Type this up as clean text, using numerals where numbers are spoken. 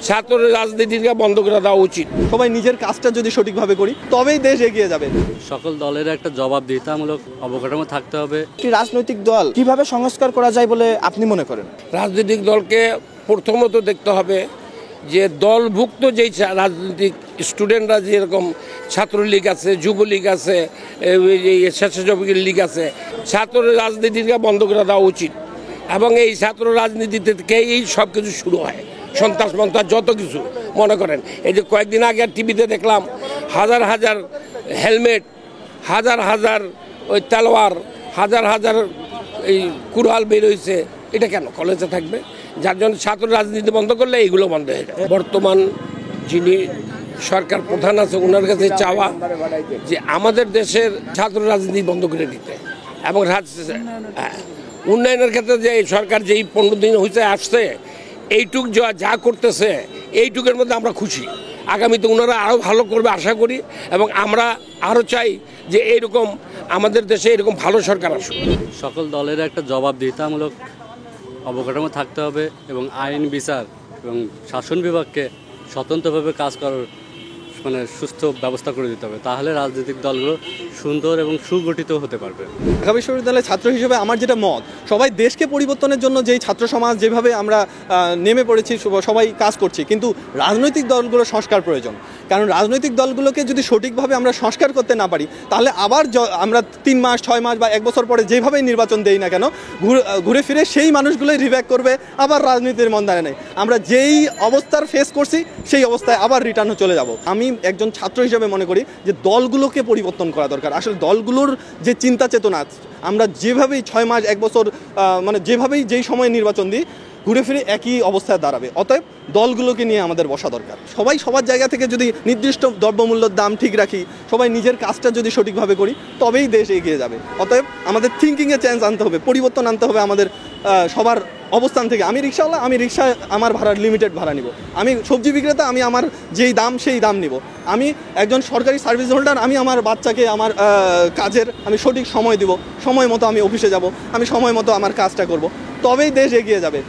ছাত্রের রাজনীতিটা বন্ধ করে দেওয়া উচিত। সবাই নিজের কাজটা যদি সঠিকভাবে করি তবেই দেশ এগিয়ে যাবে। সকল দলের একটা জবাবদিহিতামূলক অবকাঠামো থাকতে হবে। একটি রাজনৈতিক দল কিভাবে সংস্কার করা যায় বলে আপনি মনে করেন? রাজনৈতিক দলকে প্রথমত দেখতে হবে যে দলভুক্ত যেই রাজনৈতিক স্টুডেন্টরা, যেরকম ছাত্রলীগ আছে, যুবলীগ আছে, স্বেচ্ছাসেবক লীগ আছে, ছাত্রের রাজনীতিটা বন্ধ করে দেওয়া উচিত। এবং এই ছাত্র রাজনীতি থেকে এই সব কিছু শুরু হয়, সন্ত্রাস মন্ত্রাস যত কিছু মনে করেন। এই যে কয়েকদিন আগে টিভিতে দেখলাম হাজার হাজার হেলমেট, হাজার হাজার ওই তলোয়ার, হাজার হাজার এই কুড়াল বের হয়েছে। এটা কেন কলেজে থাকবে? যার জন্য ছাত্র রাজনীতি বন্ধ করলে এইগুলো বন্ধ হয়ে যাবে। বর্তমান যিনি সরকার প্রধান আছে ওনার কাছে চাওয়া যে আমাদের দেশের ছাত্র রাজনীতি বন্ধ করে দিতে, এবং উন্নয়নের ক্ষেত্রে যে সরকার যেই 15 দিন হয়েছে আসছে, এইটুক যা করতেছে এইটুকের মধ্যে আমরা খুশি। আগামীতে ওনারা আরও ভালো করবে আশা করি, এবং আমরা আরও চাই যে এইরকম আমাদের দেশে এরকম ভালো সরকার আসুক। সকল দলের একটা জবাবদিহিতামূলক অবকাঠামো থাকতে হবে এবং আইন বিচার এবং শাসন বিভাগকে স্বতন্ত্রভাবে কাজ করার সুস্থ ব্যবস্থা করে দিতে হবে। তাহলে রাজনৈতিক দলগুলো সুন্দর এবং সুগঠিত হতে পারবে। ঢাকা বিশ্ববিদ্যালয়ের ছাত্র হিসেবে আমার যেটা মত, সবাই দেশকে পরিবর্তনের জন্য যেই ছাত্র সমাজ যেভাবে আমরা নেমে পড়েছি, সবাই কাজ করছি, কিন্তু রাজনৈতিক দলগুলো সংস্কার প্রয়োজন। কারণ রাজনৈতিক দলগুলোকে যদি সঠিকভাবে আমরা সংস্কার করতে না পারি, তাহলে আবার আমরা 3 মাস 6 মাস বা 1 বছর পরে যেভাবেই নির্বাচন দেই না কেন, ঘুরে ফিরে সেই মানুষগুলোই রিব্যাক করবে, আবার রাজনীতির মন্দারে নেই। আমরা যেই অবস্থার ফেস করছি সেই অবস্থায় আবার রিটার্ন চলে যাব। আমি একজন ছাত্র হিসেবে মনে করি যে দলগুলোকে পরিবর্তন করা দরকার। আসলে দলগুলোর যে চিন্তা চেতনা, আমরা যেভাবেই 6 মাস 1 বছর যেভাবেই যেই সময়ে নির্বাচন দিই, ঘুরে ফিরে একই অবস্থায় দাঁড়াবে। অতএব দলগুলোকে নিয়ে আমাদের বসা দরকার। সবাই সবার জায়গা থেকে যদি নির্দিষ্ট দ্রব্যমূল্যের দাম ঠিক রাখি, সবাই নিজের কাজটা যদি সঠিকভাবে করি, তবেই দেশ এগিয়ে যাবে। অতএব আমাদের থিঙ্কিংয়ে চেঞ্জ আনতে হবে, পরিবর্তন আনতে হবে আমাদের সবার অবস্থান থেকে। আমি রিক্সাওয়ালা, আমি রিক্সায় আমার ভাড়া লিমিটেড ভাড়া নিব। আমি সবজি বিক্রেতা, আমি আমার যেই দাম সেই দাম নিব। আমি একজন সরকারি সার্ভিস হোল্ডার, আমি আমার বাচ্চাকে আমার কাজের আমি সঠিক সময় দিব, সময় মতো আমি অফিসে যাব, আমি সময় মতো আমার কাজটা করব, তবেই দেশ এগিয়ে যাবে।